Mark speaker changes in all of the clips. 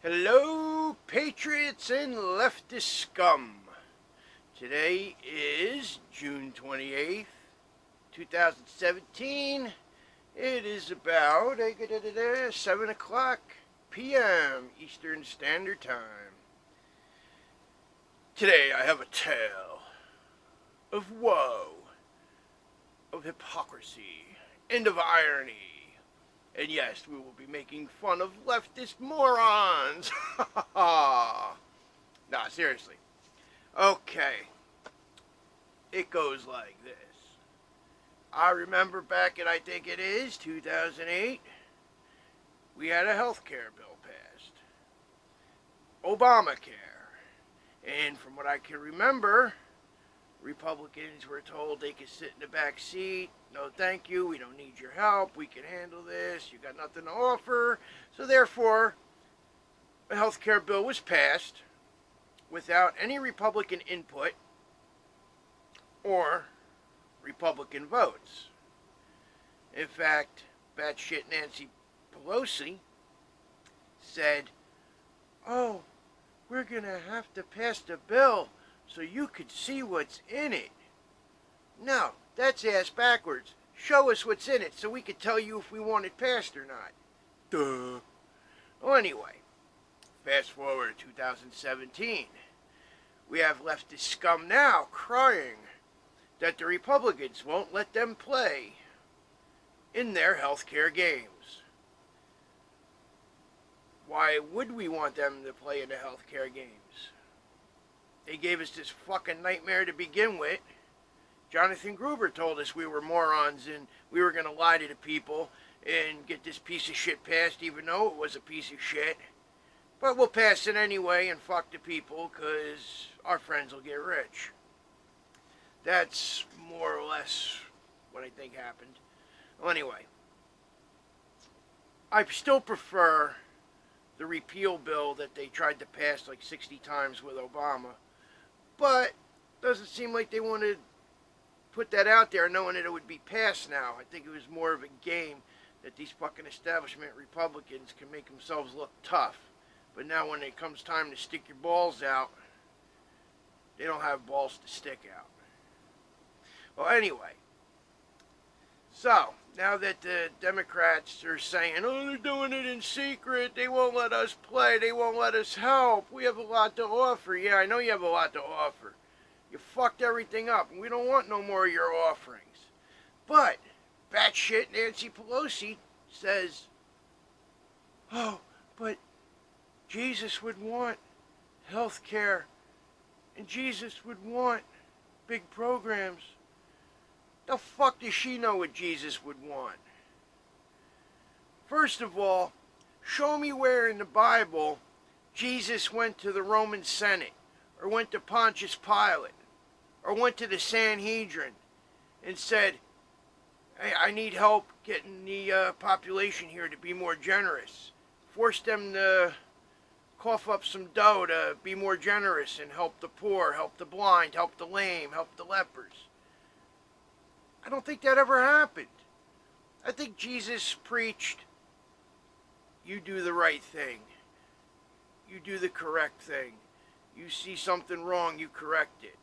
Speaker 1: Hello, patriots and leftist scum. Today is June 28th, 2017. It is about 7 o'clock p.m. Eastern Standard Time. Today I have a tale of woe, of hypocrisy, and of irony. And yes, we will be making fun of leftist morons. Nah, seriously. Okay. It goes like this. I remember back in, I think it is, 2008, we had a health care bill passed. Obamacare. And from what I can remember, Republicans were told they could sit in the back seat. No, thank you. We don't need your help. We can handle this. You got nothing to offer. So therefore, a health care bill was passed without any Republican input or Republican votes. In fact, batshit Nancy Pelosi said, "Oh, we're going to have to pass the bill so you could see what's in it." No, that's ass backwards. Show us what's in it so we could tell you if we want it passed or not. Duh. Well, anyway, fast forward to 2017. We have leftist scum now crying that the Republicans won't let them play in their healthcare games. Why would we want them to play in the healthcare games? They gave us this fucking nightmare to begin with. Jonathan Gruber told us we were morons and we were going to lie to the people and get this piece of shit passed even though it was a piece of shit. But we'll pass it anyway and fuck the people because our friends will get rich. That's more or less what I think happened. Well, anyway, I still prefer the repeal bill that they tried to pass like 60 times with Obama. But doesn't seem like they want to put that out there knowing that it would be passed now. I think it was more of a game that these fucking establishment Republicans can make themselves look tough. But now when it comes time to stick your balls out, they don't have balls to stick out. Well, anyway. So, now that the Democrats are saying, oh, they're doing it in secret, they won't let us play, they won't let us help, we have a lot to offer. Yeah, I know you have a lot to offer. You fucked everything up, and we don't want no more of your offerings. But batshit Nancy Pelosi says, oh, but Jesus would want health care, and Jesus would want big programs. The fuck does she know what Jesus would want? First of all, show me where in the Bible Jesus went to the Roman Senate, or went to Pontius Pilate, or went to the Sanhedrin and said, hey, I need help getting the population here to be more generous. Force them to cough up some dough to be more generous and help the poor, help the blind, help the lame, help the lepers. I don't think that ever happened. I think Jesus preached, you do the right thing. You do the correct thing. You see something wrong, you correct it.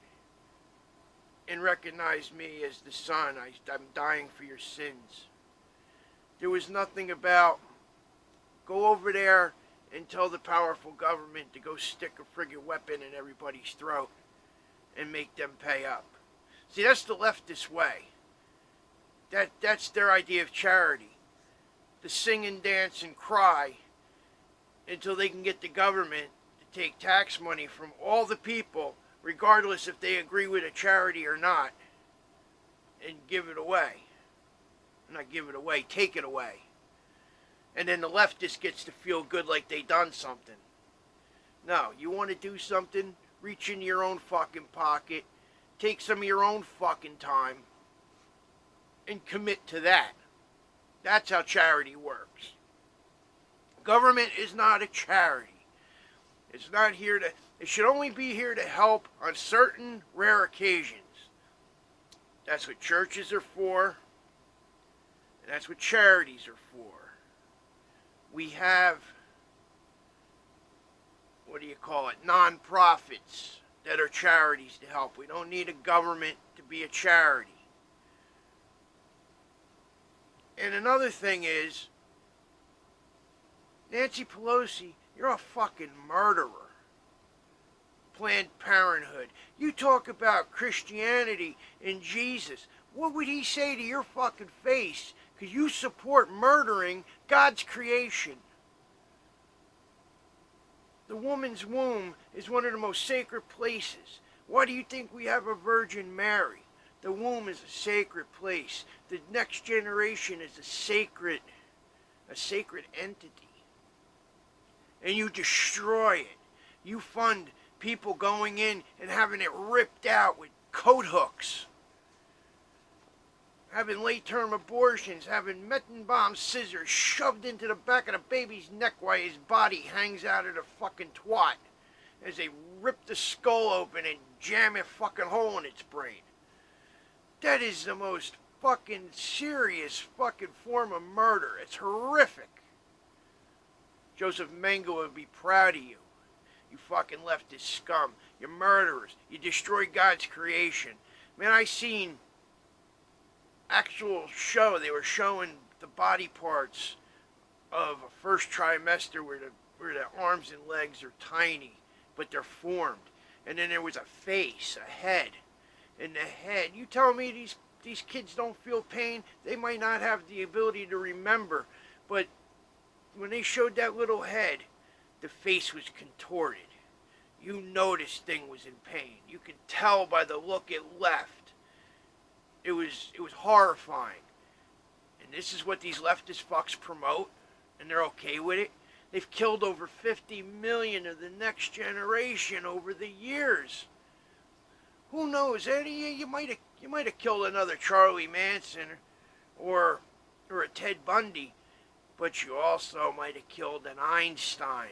Speaker 1: And recognize me as the Son. I'm dying for your sins. There was nothing about, go over there and tell the powerful government to go stick a friggin' weapon in everybody's throat and make them pay up. See, that's the leftist way. That's their idea of charity. To sing and dance and cry until they can get the government to take tax money from all the people, regardless if they agree with a charity or not, and give it away. Not give it away, take it away. And then the leftist gets to feel good like they done something. No, you want to do something? Reach into your own fucking pocket, take some of your own fucking time, and commit to that. That's how charity works. Government is not a charity. It's not here to, it should only be here to help on certain rare occasions. That's what churches are for. And that's what charities are for. We have, what do you call it, non-profits that are charities to help. We don't need a government to be a charity. And another thing is, Nancy Pelosi, you're a fucking murderer. Planned Parenthood. You talk about Christianity and Jesus. What would he say to your fucking face? Because you support murdering God's creation. The woman's womb is one of the most sacred places. Why do you think we have a Virgin Mary? The womb is a sacred place. The next generation is a sacred entity. And you destroy it. You fund people going in and having it ripped out with coat hooks. Having late-term abortions, having methane-bomb scissors shoved into the back of the baby's neck while his body hangs out of the fucking twat as they rip the skull open and jam a fucking hole in its brain. That is the most fucking serious fucking form of murder. It's horrific. Joseph Mengele would be proud of you. You fucking leftist scum. You're murderers. You destroyed God's creation. Man, I seen actual show. They were showing the body parts of a first trimester where the arms and legs are tiny, but they're formed. And then there was a face, a head. And the head, you tell me these kids don't feel pain? They might not have the ability to remember, but when they showed that little head, the face was contorted. You know this thing was in pain. You could tell by the look it left. It was horrifying. And this is what these leftist fucks promote, and they're okay with it. They've killed over 50 million of the next generation over the years. Who knows, Eddie? You might have killed another Charlie Manson or a Ted Bundy, but you also might have killed an Einstein.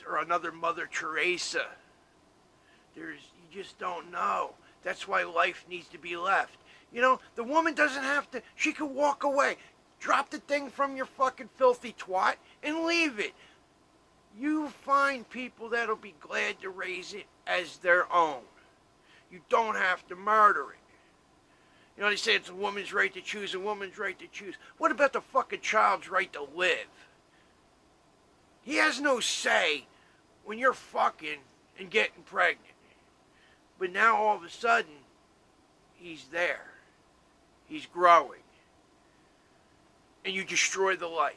Speaker 1: Or another Mother Teresa. You just don't know. That's why life needs to be left. You know, the woman doesn't have to, she could walk away. Drop the thing from your fucking filthy twat and leave it. You find people that'll be glad to raise it as their own. You don't have to murder it. You know, they say it's a woman's right to choose, a woman's right to choose. What about the fucking child's right to live? He has no say when you're fucking and getting pregnant. But now all of a sudden, he's there. He's growing. And you destroy the life.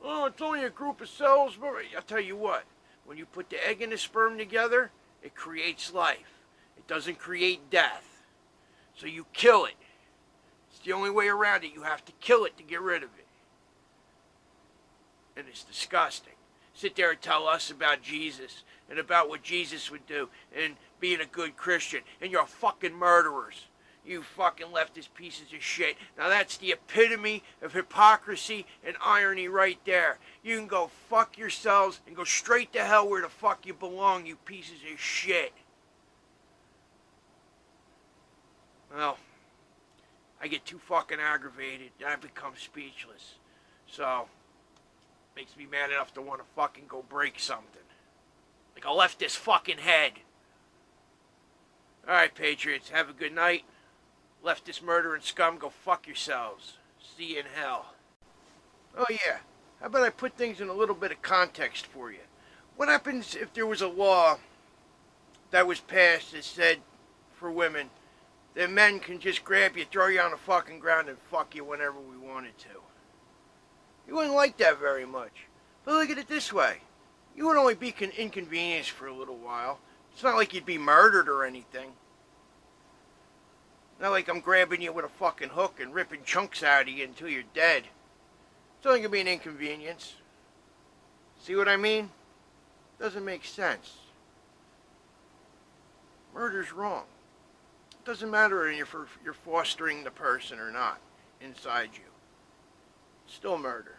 Speaker 1: Oh, it's only a group of cells. But I'll tell you what. When you put the egg and the sperm together, it creates life. It doesn't create death. So you kill it. It's the only way around it. You have to kill it to get rid of it. And it's disgusting. Sit there and tell us about Jesus and about what Jesus would do and being a good Christian. And you're fucking murderers. You fucking leftist pieces of shit. Now that's the epitome of hypocrisy and irony right there. You can go fuck yourselves and go straight to hell where the fuck you belong, you pieces of shit. Well, I get too fucking aggravated and I become speechless. So, makes me mad enough to want to fucking go break something. Like a leftist fucking head. Alright, Patriots, have a good night. Leftist murder and scum, go fuck yourselves. See you in hell. Oh yeah, how about I put things in a little bit of context for you? What happens if there was a law that was passed that said for women that men can just grab you, throw you on the fucking ground and fuck you whenever we wanted to? You wouldn't like that very much. But look at it this way. You would only be inconvenienced for a little while. It's not like you'd be murdered or anything. Not like I'm grabbing you with a fucking hook and ripping chunks out of you until you're dead. It's only gonna be an inconvenience. See what I mean? Doesn't make sense. Murder's wrong. It doesn't matter if you're fostering the person or not inside you. It's still murder.